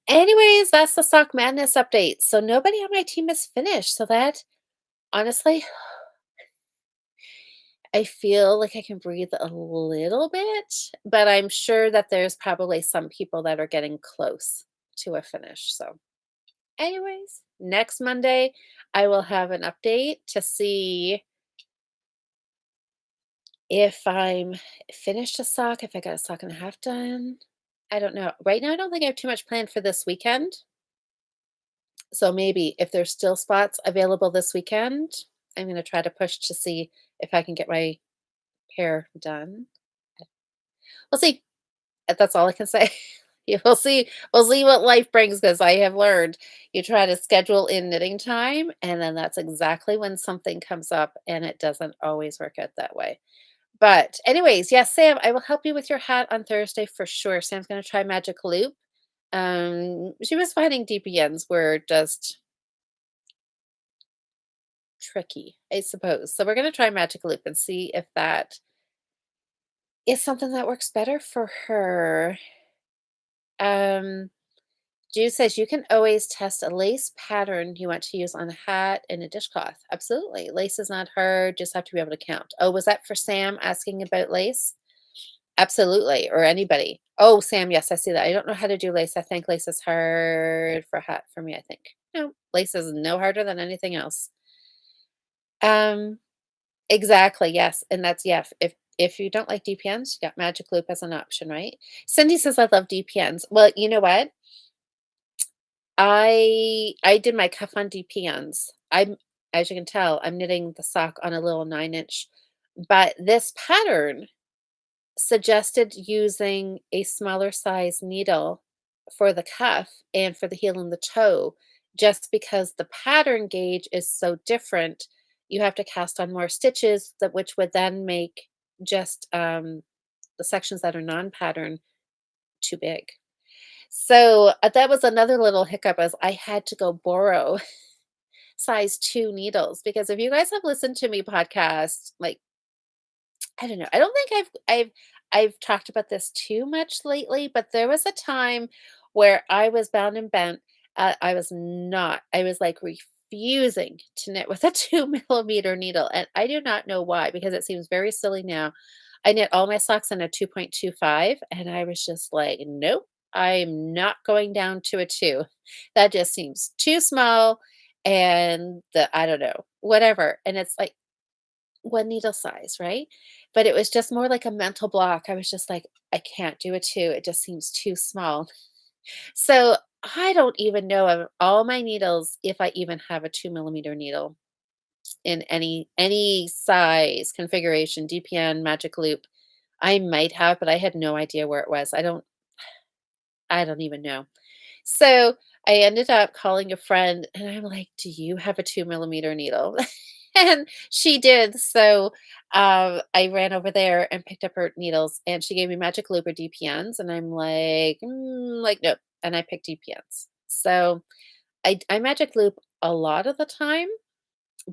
anyways, that's the Sock Madness update. So nobody on my team is finished. So that honestly I feel like I can breathe a little bit, but I'm sure that there's probably some people that are getting close to a finish. So, anyways, next Monday, I will have an update to see if I'm finished a sock, if I got a sock and a half done. I don't know. Right now, I don't think I have too much planned for this weekend. So maybe if there's still spots available this weekend, I'm going to try to push to see if I can get my pair done. We'll see. That's all I can say. You we'll see what life brings because I have learned you try to schedule in knitting time, and then that's exactly when something comes up, and it doesn't always work out that way. But anyways, yes, Sam, I will help you with your hat on Thursday for sure. Sam's gonna try Magic Loop. She was finding DPNs were just tricky, I suppose. So we're gonna try Magic Loop and see if that is something that works better for her. Um, Ju says you can always test a lace pattern you want to use on a hat and a dishcloth. Absolutely. Lace is not hard, just have to be able to count. Oh, was that for Sam asking about lace? Absolutely, or anybody. Oh, Sam, yes, I see that. I don't know how to do lace. I think lace is hard for hat for me, I think. No, lace is no harder than anything else. Um, exactly, yes, and that's yeah, if you don't like DPNs, you got Magic Loop as an option, right? Cindy says, "I love DPNs." Well, you know what? I did my cuff on DPNs. I'm as you can tell, I'm knitting the sock on a little 9-inch, but this pattern suggested using a smaller size needle for the cuff and for the heel and the toe, just because the pattern gauge is so different. You have to cast on more stitches that which would then make just the sections that are non-pattern too big. So that was another little hiccup as I had to go borrow size 2 needles because if you guys have listened to me podcast, like I don't know. I don't think I've talked about this too much lately, but there was a time where I was bound and bent. I was not. I was like refusing to knit with a 2 millimeter needle, and I do not know why because it seems very silly now. I knit all my socks in a 2.25, and I was just like, nope, I'm not going down to a two. That just seems too small, and the I don't know, whatever. And it's like one needle size, right? But it was just more like a mental block. I was just like, I can't do a 2. It just seems too small. So I don't even know of all my needles if I even have a 2 millimeter needle in any size configuration, DPN, magic loop. I might have, but I had no idea where it was. I don't even know. So I ended up calling a friend and I'm like, "Do you have a 2 millimeter needle?" And she did. So I ran over there and picked up her needles and she gave me magic loop or DPNs. And I'm like, nope. And I picked DPNs. So I magic loop a lot of the time,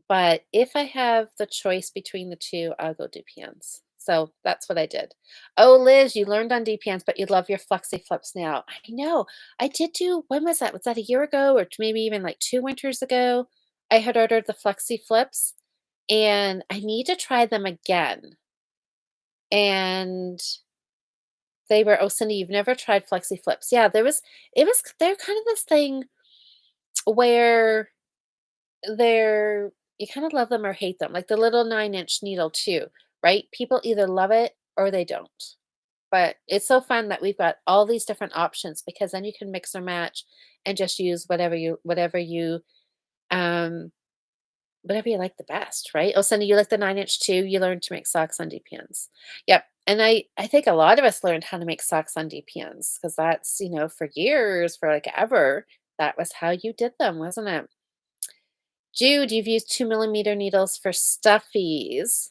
but if I have the choice between the 2, I'll go DPNs. So that's what I did. Oh, Liz, you learned on DPNs, but you love your flexi flips now. I know. I did do, when was that? Was that a year ago or maybe even like 2 winters ago? I had ordered the flexi flips and I need to try them again. And they were, oh, Cindy, you've never tried flexi flips. Yeah, they're kind of this thing where they're you kind of love them or hate them, like the little 9-inch needle too, right? People either love it or they don't. But it's so fun that we've got all these different options because then you can mix or match and just use um whatever you like the best, right? Oh, Cindy, you like the 9-inch too. You learned to make socks on DPNs. Yep. And I think a lot of us learned how to make socks on DPNs because that's, for years, for like ever, that was how you did them, wasn't it? Jude, you've used 2 millimeter needles for stuffies.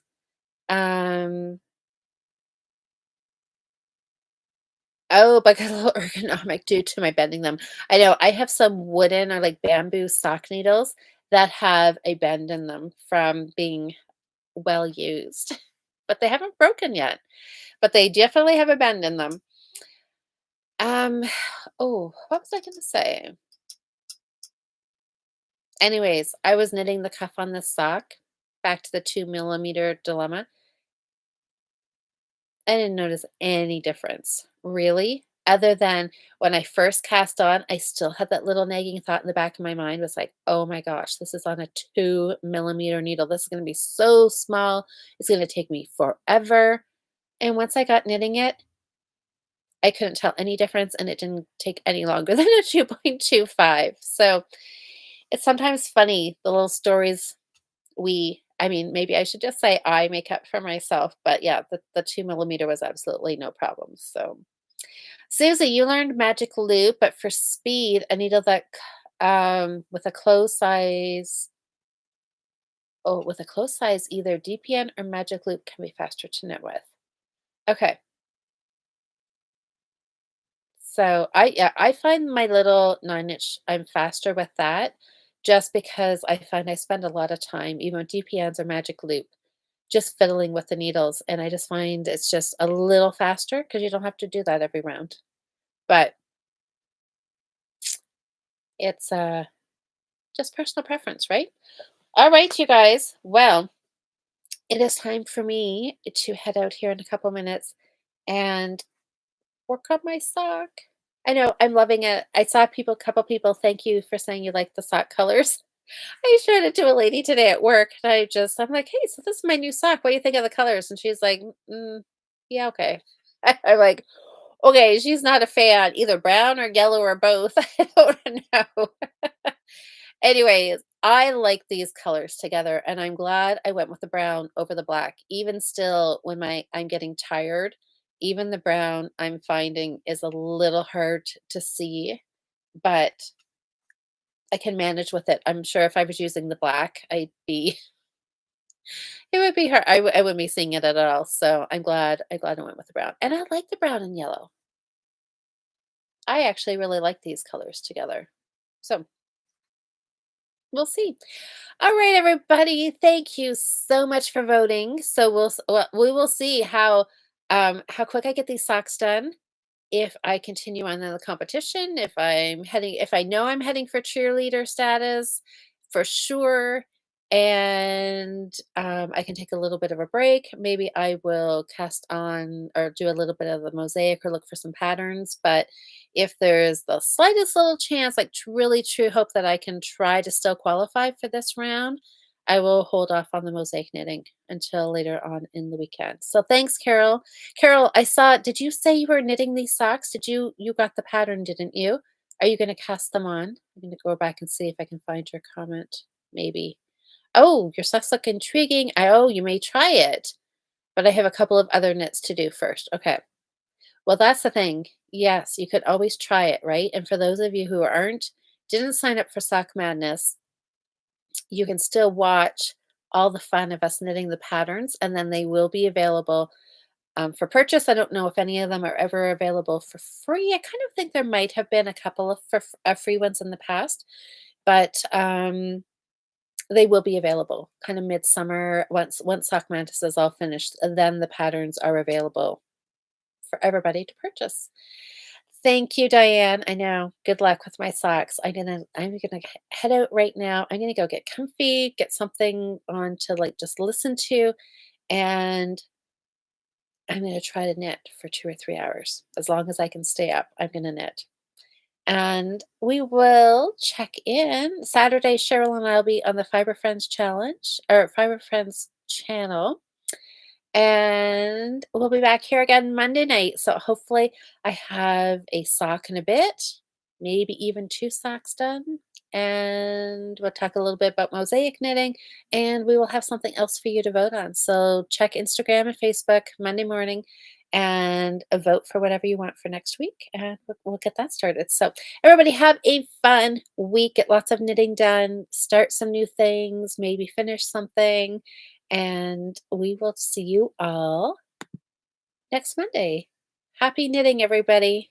Um, oh, but got a little ergonomic due to my bending them. I know I have some wooden or like bamboo sock needles that have a bend in them from being well used, but they haven't broken yet. But they definitely have a bend in them. Um, oh, what was I gonna say? Anyways, I was knitting the cuff on this sock. Back to the 2 millimeter dilemma. I didn't notice any difference, really, other than when I first cast on, I still had that little nagging thought in the back of my mind was like, "Oh my gosh, this is on a 2 millimeter needle. This is gonna be so small. It's gonna take me forever." And once I got knitting it, I couldn't tell any difference, and it didn't take any longer than a 2.25. So, it's sometimes funny, the little stories I mean, maybe I should just say I make up for myself, but yeah, the 2 millimeter was absolutely no problem, so Susie, you learned magic loop, but for speed, a needle that with a closed size. Oh, with a closed size, either DPN or magic loop can be faster to knit with. Okay. So I find my little 9 inch, I'm faster with that just because I find I spend a lot of time, even with DPNs or magic loop, just fiddling with the needles. And I just find it's just a little faster because you don't have to do that every round. But it's just personal preference, right? All right, you guys. Well, it is time for me to head out here in a couple minutes and work on my sock. I know, I'm loving it. I saw couple people, thank you for saying you like the sock colors. I showed it to a lady today at work, and I'm like, "Hey, so this is my new sock. What do you think of the colors?" And she's like, yeah, okay." I'm like, "Okay, she's not a fan, either brown or yellow or both." I don't know. Anyways, I like these colors together, and I'm glad I went with the brown over the black. Even still, when I'm getting tired, even the brown I'm finding is a little hard to see, but I can manage with it. I'm sure if I was using the black, it would be hard. I wouldn't be seeing it at all. So I'm glad I went with the brown. And I like the brown and yellow. I actually really like these colors together. So we'll see. All right, everybody. Thank you so much for voting. So we will see how quick I get these socks done. If I continue on in the competition, if I know I'm heading for cheerleader status, for sure, and I can take a little bit of a break. Maybe I will cast on or do a little bit of the mosaic or look for some patterns. But if there's the slightest little chance, like really true hope that I can try to still qualify for this round, I will hold off on the mosaic knitting until later on in the weekend. So thanks, Carol. Carol, I saw, did you say you were knitting these socks? You got the pattern, didn't you? Are you going to cast them on? I'm going to go back and see if I can find your comment. Maybe. Oh, your socks look intriguing. Oh, you may try it, but I have a couple of other knits to do first. Okay. Well, that's the thing. Yes, you could always try it, right? And for those of you who didn't sign up for Sock Madness, you can still watch all the fun of us knitting the patterns, and then they will be available for purchase. I don't know if any of them are ever available for free. I kind of think there might have been a couple of free ones in the past, but they will be available kind of midsummer once Sock Mantis is all finished. Then the patterns are available for everybody to purchase. Thank you, Diane. I know. Good luck with my socks. I'm gonna head out right now. I'm gonna go get comfy, get something on to like just listen to, and I'm gonna try to knit for 2 or 3 hours. As long as I can stay up, I'm gonna knit. And we will check in. Saturday, Cheryl and I will be on the Fiber Friends Challenge or Fiber Friends channel. And we'll be back here again Monday night. So hopefully I have a sock in a bit, maybe even 2 socks done. And we'll talk a little bit about mosaic knitting, and we will have something else for you to vote on. So check Instagram and Facebook Monday morning and vote for whatever you want for next week. And we'll get that started. So everybody have a fun week. Get lots of knitting done. Start some new things. Maybe finish something, and we will see you all next Monday. Happy knitting, everybody.